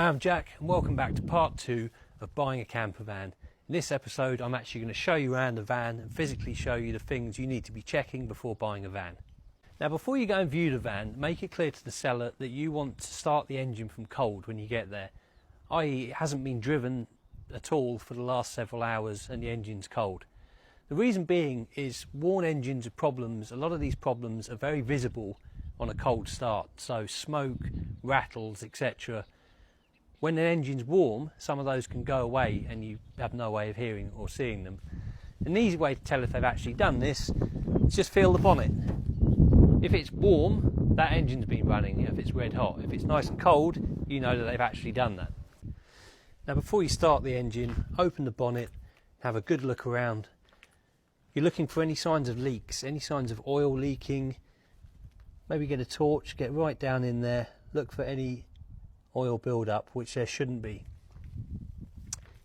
Hi, I'm Jack and welcome back to part 2 of buying a camper van. In this episode I'm actually going to show you around the van and physically show you the things you need to be checking before buying a van. Now before you go and view the van, make it clear to the seller that you want to start the engine from cold when you get there, i.e. it hasn't been driven at all for the last several hours and the engine's cold. The reason being is worn engines are problems. A lot of these problems are very visible on a cold start, so smoke, rattles, etc. When an engine's warm, some of those can go away and you have no way of hearing or seeing them. An easy way to tell if they've actually done this is just feel the bonnet. If it's warm, that engine's been running. If it's red hot, if it's nice and cold, you know that they've actually done that. Now before you start the engine, open the bonnet, have a good look around. You're looking for any signs of leaks, any signs of oil leaking. Maybe get a torch, get right down in there, look for any oil build-up, which there shouldn't be.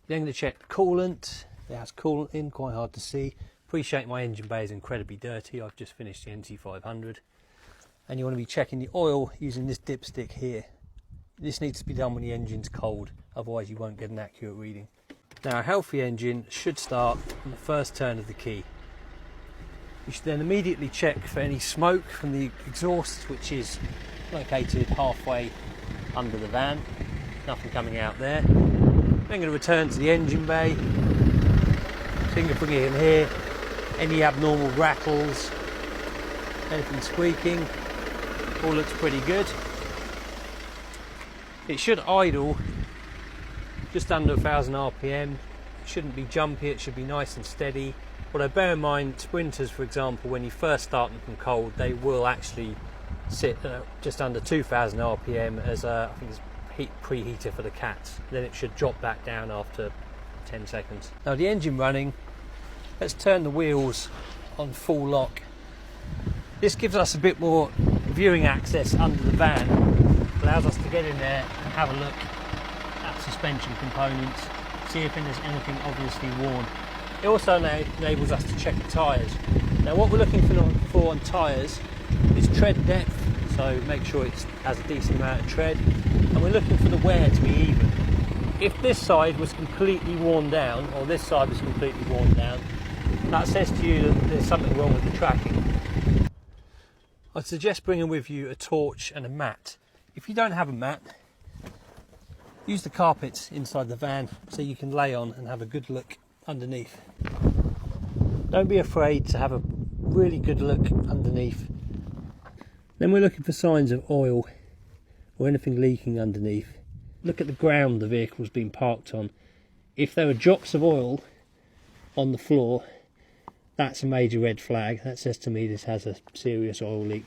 Then going to check the coolant. It has coolant in, quite hard to see. Appreciate my engine bay is incredibly dirty. I've just finished the NT500. And you want to be checking the oil using this dipstick here. This needs to be done when the engine's cold, otherwise you won't get an accurate reading. Now a healthy engine should start on the first turn of the key. You should then immediately check for any smoke from the exhaust, which is located halfway under the van. Nothing coming out there. Then going to return to the engine bay. Finger bring it in here. Any abnormal rattles, anything squeaking, all looks pretty good. It should idle just under 1000 RPM. It shouldn't be jumpy, it should be nice and steady. Although bear in mind, sprinters for example, when you first start them from cold, they will actually sit just under 2000 RPM as I think it's heat preheater for the cats. Then it should drop back down after 10 seconds. Now the engine running, let's turn the wheels on full lock. This gives us a bit more viewing access under the van, allows us to get in there and have a look at suspension components, see if there's anything obviously worn. It also enables us to check the tyres. Now what we're looking for on tyres is tread depth, so make sure it has a decent amount of tread, and we're looking for the wear to be even. If this side was completely worn down, or this side was completely worn down, that says to you that there's something wrong with the tracking. I'd suggest bringing with you a torch and a mat. If you don't have a mat, use the carpets inside the van so you can lay on and have a good look underneath. Don't be afraid to have a really good look underneath. Then we're looking for signs of oil or anything leaking underneath. Look at the ground the vehicle's been parked on. If there are drops of oil on the floor, that's a major red flag. That says to me this has a serious oil leak.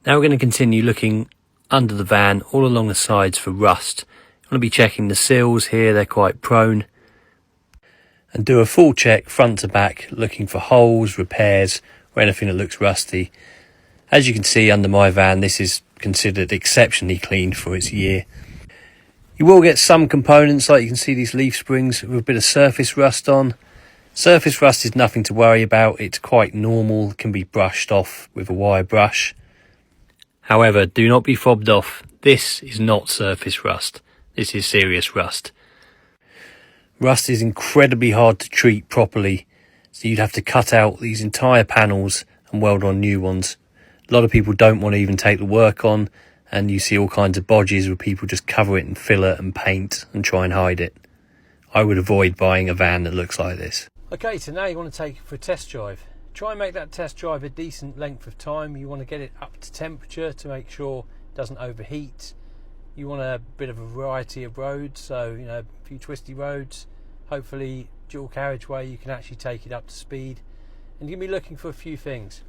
Now we're going to continue looking under the van, all along the sides for rust. You want to be checking the sills here, they're quite prone. And do a full check front to back, looking for holes, repairs, or anything that looks rusty. As you can see under my van, this is considered exceptionally clean for its year. You will get some components, like you can see these leaf springs with a bit of surface rust on. Surface rust is nothing to worry about, it's quite normal, it can be brushed off with a wire brush. However, do not be fobbed off, this is not surface rust, this is serious rust. Rust is incredibly hard to treat properly, so you'd have to cut out these entire panels and weld on new ones. A lot of people don't want to even take the work on, and you see all kinds of bodges where people just cover it in filler and paint and try and hide it. I would avoid buying a van that looks like this. Okay, so now you want to take it for a test drive. Try and make that test drive a decent length of time. You want to get it up to temperature to make sure it doesn't overheat. You want a bit of a variety of roads, so a few twisty roads, hopefully dual carriageway, you can actually take it up to speed. And you're going to be looking for a few things.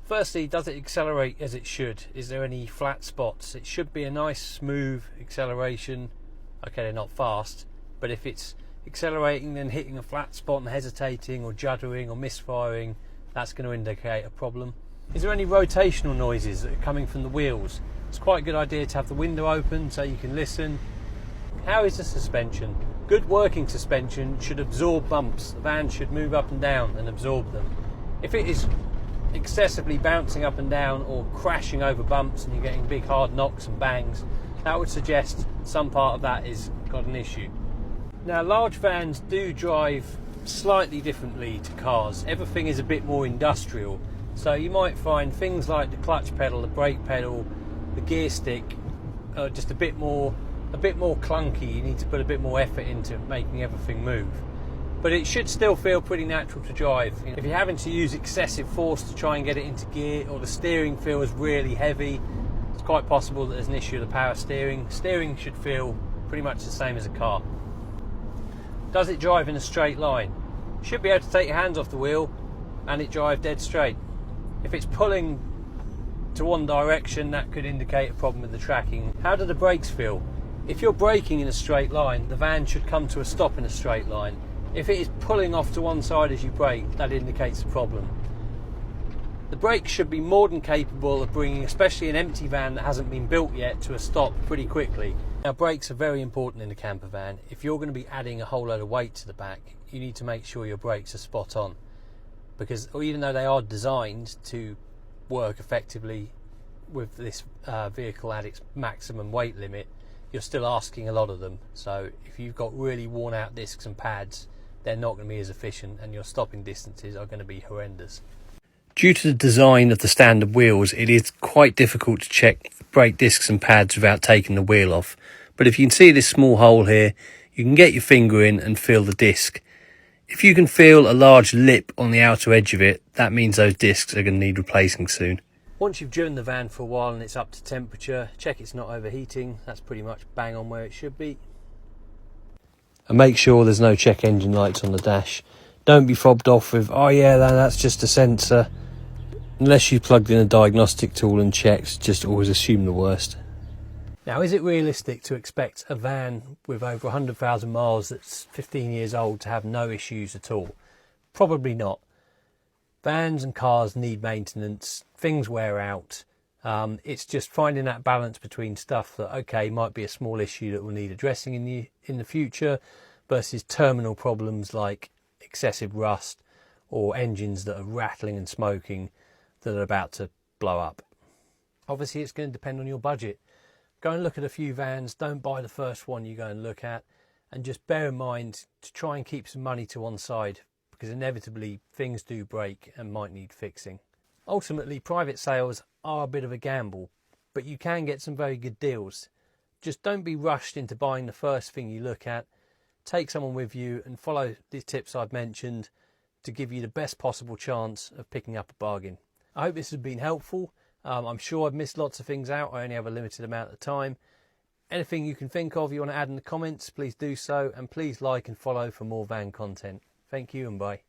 Firstly, does it accelerate as it should? Is there any flat spots? It should be a nice smooth acceleration. Okay, they're not fast, but if it's accelerating then hitting a flat spot and hesitating or juddering or misfiring, that's going to indicate a problem. Is there any rotational noises that are coming from the wheels? It's quite a good idea to have the window open so you can listen. How is the suspension? Good working suspension should absorb bumps. The van should move up and down and absorb them. If it is excessively bouncing up and down or crashing over bumps and you're getting big hard knocks and bangs, That would suggest some part of that is got an issue. Now, large vans do drive slightly differently to cars. Everything is a bit more industrial, so you might find things like the clutch pedal, the brake pedal, the gear stick are just a bit more clunky. You need to put a bit more effort into making everything move, but it should still feel pretty natural to drive. If you're having to use excessive force to try and get it into gear, or the steering feels really heavy, it's quite possible that there's an issue with the power steering. Steering should feel pretty much the same as a car. Does it drive in a straight line? You should be able to take your hands off the wheel and it drive dead straight. If it's pulling to one direction, that could indicate a problem with the tracking. How do the brakes feel? If you're braking in a straight line, the van should come to a stop in a straight line. If it is pulling off to one side as you brake, that indicates a problem. The brakes should be more than capable of bringing, especially an empty van that hasn't been built yet, to a stop pretty quickly. Now, brakes are very important in a camper van. If you're going to be adding a whole load of weight to the back, you need to make sure your brakes are spot on, because even though they are designed to work effectively with this vehicle at its maximum weight limit, you're still asking a lot of them. So if you've got really worn out discs and pads, they're not going to be as efficient, and your stopping distances are going to be horrendous. Due to the design of the standard wheels, it is quite difficult to check brake discs and pads without taking the wheel off. But if you can see this small hole here, you can get your finger in and feel the disc. If you can feel a large lip on the outer edge of it, that means those discs are going to need replacing soon. Once you've driven the van for a while and it's up to temperature, check it's not overheating. That's pretty much bang on where it should be. And make sure there's no check engine lights on the dash. Don't be fobbed off with, oh yeah, that's just a sensor. Unless you plugged in a diagnostic tool and checked, just always assume the worst. Now, is it realistic to expect a van with over 100,000 miles that's 15 years old to have no issues at all? Probably not. Vans and cars need maintenance, things wear out. It's just finding that balance between stuff that, okay, might be a small issue that will need addressing in the future, versus terminal problems like excessive rust or engines that are rattling and smoking that are about to blow up. Obviously, it's going to depend on your budget. Go and look at a few vans. Don't buy the first one you go and look at, and just bear in mind to try and keep some money to one side, because inevitably things do break and might need fixing. Ultimately, private sales are a bit of a gamble, but you can get some very good deals. Just don't be rushed into buying the first thing you look at. Take someone with you and follow the tips I've mentioned to give you the best possible chance of picking up a bargain. I hope this has been helpful. I'm sure I've missed lots of things out. I only have a limited amount of time. Anything you can think of you want to add in the comments, please do so, and please like and follow for more van content. Thank you and bye.